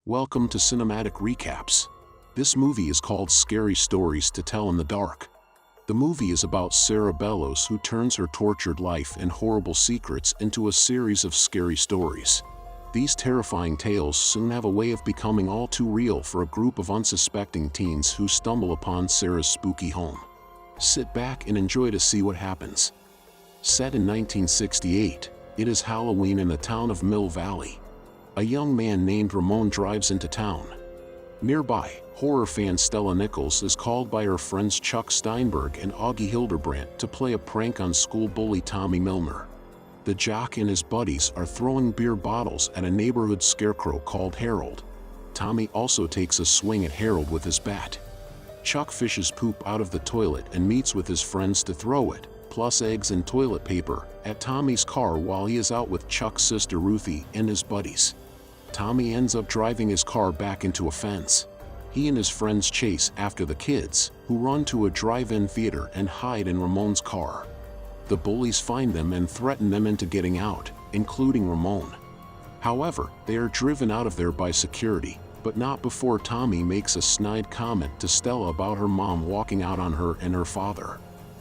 Welcome to Cinematic Recaps. This movie is called Scary Stories to Tell in the Dark. The movie is about Sarah Bellows, who turns her tortured life and horrible secrets into a series of scary stories. These terrifying tales soon have a way of becoming all too real for a group of unsuspecting teens who stumble upon Sarah's spooky home. Sit back and enjoy to see what happens. Set in 1968, it is Halloween in the town of Mill Valley. A young man named Ramón drives into town. Nearby, horror fan Stella Nichols is called by her friends Chuck Steinberg and Augie Hildebrandt to play a prank on school bully Tommy Milner. The jock and his buddies are throwing beer bottles at a neighborhood scarecrow called Harold. Tommy also takes a swing at Harold with his bat. Chuck fishes poop out of the toilet and meets with his friends to throw it, plus eggs and toilet paper, at Tommy's car while he is out with Chuck's sister Ruthie and his buddies. Tommy ends up driving his car back into a fence. He and his friends chase after the kids, who run to a drive-in theater and hide in Ramón's car. The bullies find them and threaten them into getting out, including Ramón. However, they are driven out of there by security, but not before Tommy makes a snide comment to Stella about her mom walking out on her and her father.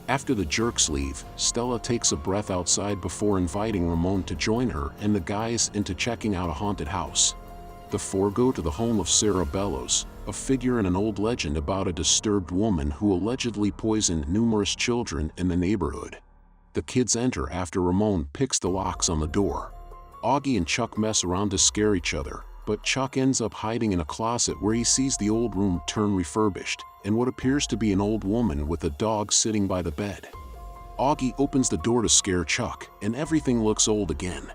After the jerks leave, Stella takes a breath outside before inviting Ramón to join her and the guys into checking out a haunted house. The four go to the home of Sarah Bellows, a figure in an old legend about a disturbed woman who allegedly poisoned numerous children in the neighborhood. The kids enter after Ramón picks the locks on the door. Augie and Chuck mess around to scare each other, but Chuck ends up hiding in a closet where he sees the old room turn refurbished, and what appears to be an old woman with a dog sitting by the bed. Augie opens the door to scare Chuck, and everything looks old again.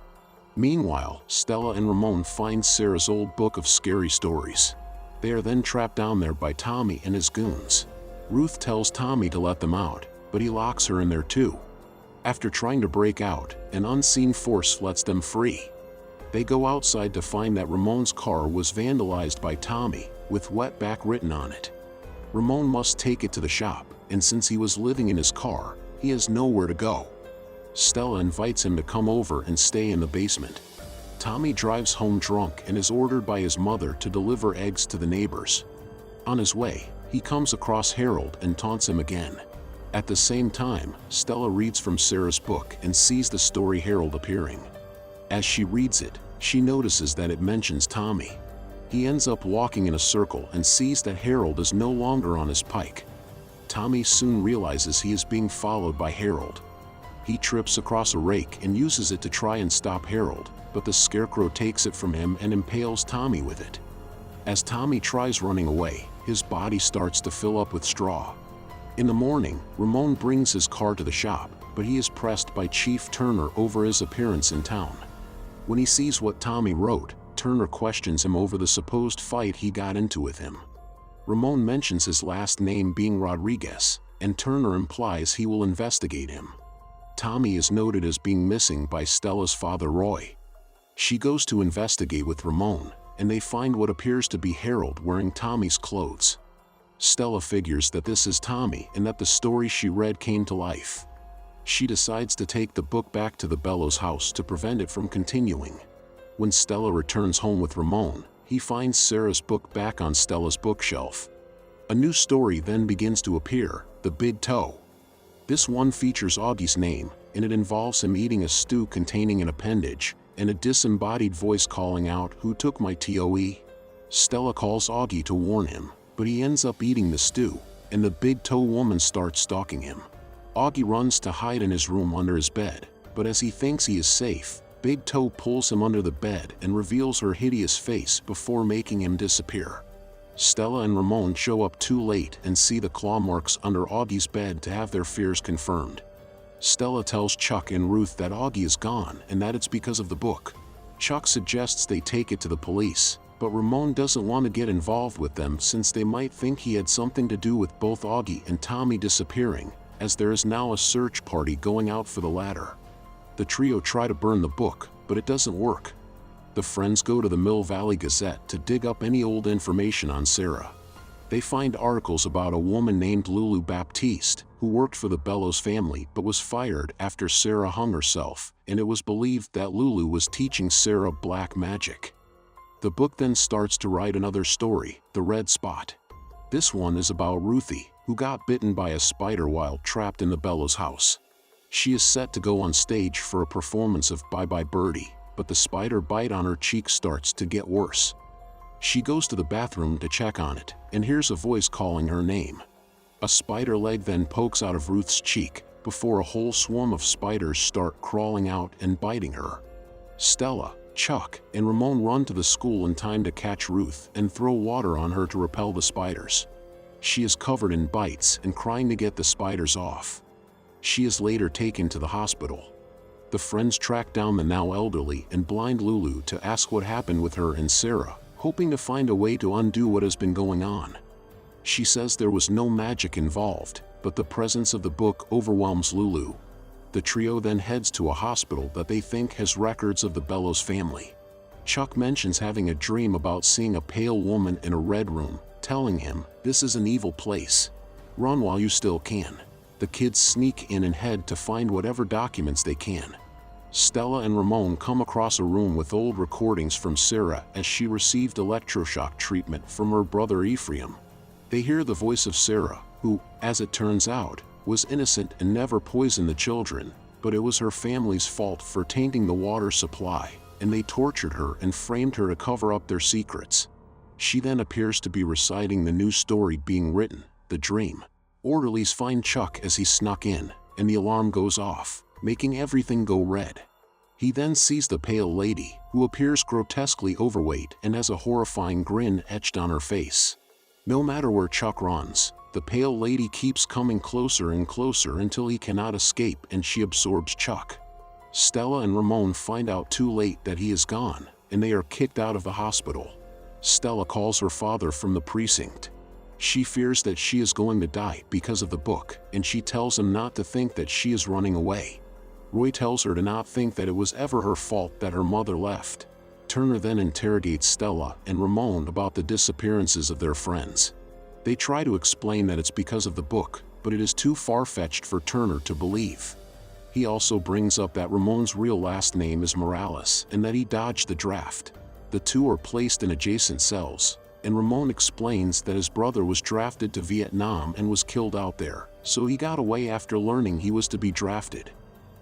Meanwhile, Stella and Ramón find Sarah's old book of scary stories. They are then trapped down there by Tommy and his goons. Ruth tells Tommy to let them out, but he locks her in there too. After trying to break out, an unseen force lets them free. They go outside to find that Ramón's car was vandalized by Tommy, with wetback written on it. Ramón must take it to the shop, and since he was living in his car, he has nowhere to go. Stella invites him to come over and stay in the basement. Tommy drives home drunk and is ordered by his mother to deliver eggs to the neighbors. On his way, he comes across Harold and taunts him again. At the same time, Stella reads from Sarah's book and sees the story Harold appearing. As she reads it, she notices that it mentions Tommy. He ends up walking in a circle and sees that Harold is no longer on his pike. Tommy soon realizes he is being followed by Harold. He trips across a rake and uses it to try and stop Harold, but the scarecrow takes it from him and impales Tommy with it. As Tommy tries running away, his body starts to fill up with straw. In the morning, Ramón brings his car to the shop, but he is pressed by Chief Turner over his appearance in town. When he sees what Tommy wrote, Turner questions him over the supposed fight he got into with him. Ramón mentions his last name being Rodriguez, and Turner implies he will investigate him. Tommy is noted as being missing by Stella's father Roy. She goes to investigate with Ramón, and they find what appears to be Harold wearing Tommy's clothes. Stella figures that this is Tommy and that the story she read came to life. She decides to take the book back to the Bellows house to prevent it from continuing. When Stella returns home with Ramón, he finds Sarah's book back on Stella's bookshelf. A new story then begins to appear, The Big Toe. This one features Augie's name, and it involves him eating a stew containing an appendage, and a disembodied voice calling out, "Who took my TOE?" Stella calls Augie to warn him, but he ends up eating the stew, and the Big Toe woman starts stalking him. Augie runs to hide in his room under his bed, but as he thinks he is safe, Big Toe pulls him under the bed and reveals her hideous face before making him disappear. Stella and Ramón show up too late and see the claw marks under Augie's bed to have their fears confirmed. Stella tells Chuck and Ruth that Augie is gone and that it's because of the book. Chuck suggests they take it to the police, but Ramón doesn't want to get involved with them since they might think he had something to do with both Augie and Tommy disappearing, as there is now a search party going out for the latter. The trio try to burn the book, but it doesn't work. The friends go to the Mill Valley Gazette to dig up any old information on Sarah. They find articles about a woman named Lulu Baptiste, who worked for the Bellows family but was fired after Sarah hung herself, and it was believed that Lulu was teaching Sarah black magic. The book then starts to write another story, The Red Spot. This one is about Ruthie, who got bitten by a spider while trapped in the Bellows house. She is set to go on stage for a performance of Bye Bye Birdie, but the spider bite on her cheek starts to get worse. She goes to the bathroom to check on it, and hears a voice calling her name. A spider leg then pokes out of Ruth's cheek, before a whole swarm of spiders start crawling out and biting her. Stella, Chuck, and Ramón run to the school in time to catch Ruth and throw water on her to repel the spiders. She is covered in bites and crying to get the spiders off. She is later taken to the hospital. The friends track down the now elderly and blind Lulu to ask what happened with her and Sarah, hoping to find a way to undo what has been going on. She says there was no magic involved, but the presence of the book overwhelms Lulu. The trio then heads to a hospital that they think has records of the Bellows family. Chuck mentions having a dream about seeing a pale woman in a red room, telling him, "This is an evil place. Run while you still can." The kids sneak in and head to find whatever documents they can. Stella and Ramón come across a room with old recordings from Sarah as she received electroshock treatment from her brother Ephraim. They hear the voice of Sarah, who, as it turns out, was innocent and never poisoned the children, but it was her family's fault for tainting the water supply, and they tortured her and framed her to cover up their secrets. She then appears to be reciting the new story being written, The Dream. Orderlies find Chuck as he snuck in, and the alarm goes off, making everything go red. He then sees the pale lady, who appears grotesquely overweight and has a horrifying grin etched on her face. No matter where Chuck runs, the pale lady keeps coming closer and closer until he cannot escape and she absorbs Chuck. Stella and Ramón find out too late that he is gone, and they are kicked out of the hospital. Stella calls her father from the precinct. She fears that she is going to die because of the book, and she tells him not to think that she is running away. Roy tells her to not think that it was ever her fault that her mother left. Turner then interrogates Stella and Ramón about the disappearances of their friends. They try to explain that it's because of the book, but it is too far-fetched for Turner to believe. He also brings up that Ramón's real last name is Morales and that he dodged the draft. The two are placed in adjacent cells, and Ramón explains that his brother was drafted to Vietnam and was killed out there, so he got away after learning he was to be drafted.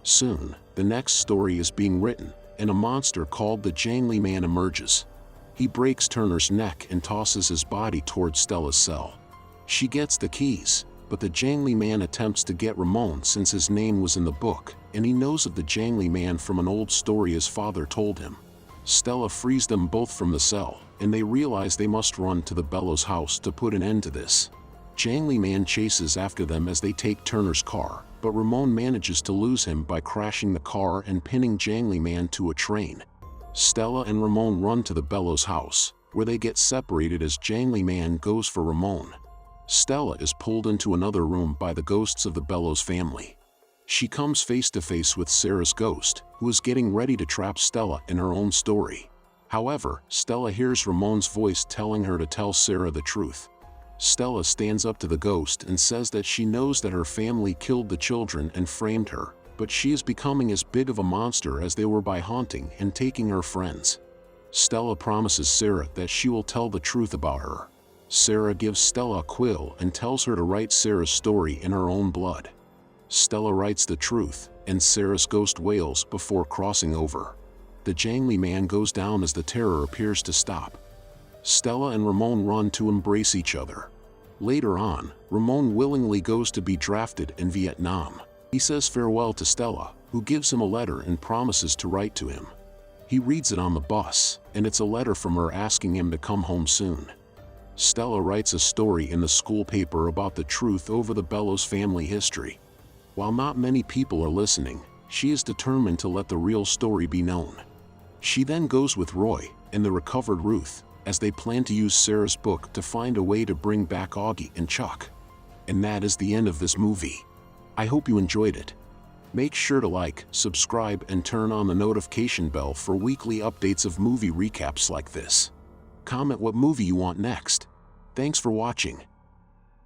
Soon, the next story is being written, and a monster called the Jangly Man emerges. He breaks Turner's neck and tosses his body towards Stella's cell. She gets the keys, but the Jangly Man attempts to get Ramón since his name was in the book, and he knows of the Jangly Man from an old story his father told him. Stella frees them both from the cell, and they realize they must run to the Bellows house to put an end to this. Jangly Man chases after them as they take Turner's car, but Ramón manages to lose him by crashing the car and pinning Jangly Man to a train. Stella and Ramón run to the Bellows house, where they get separated as Jangly Man goes for Ramón. Stella is pulled into another room by the ghosts of the Bellows family. She comes face to face with Sarah's ghost, who is getting ready to trap Stella in her own story. However, Stella hears Ramón's voice telling her to tell Sarah the truth. Stella stands up to the ghost and says that she knows that her family killed the children and framed her, but she is becoming as big of a monster as they were by haunting and taking her friends. Stella promises Sarah that she will tell the truth about her. Sarah gives Stella a quill and tells her to write Sarah's story in her own blood. Stella writes the truth, and Sarah's ghost wails before crossing over. The Jangly Man goes down as the terror appears to stop. Stella and Ramón run to embrace each other. Later on, Ramón willingly goes to be drafted in Vietnam. He says farewell to Stella, who gives him a letter and promises to write to him. He reads it on the bus, and it's a letter from her asking him to come home soon. Stella writes a story in the school paper about the truth over the Bellows family history. While not many people are listening, she is determined to let the real story be known. She then goes with Roy and the recovered Ruth, as they plan to use Sarah's book to find a way to bring back Augie and Chuck. And that is the end of this movie. I hope you enjoyed it. Make sure to like, subscribe, and turn on the notification bell for weekly updates of movie recaps like this. Comment what movie you want next. Thanks for watching.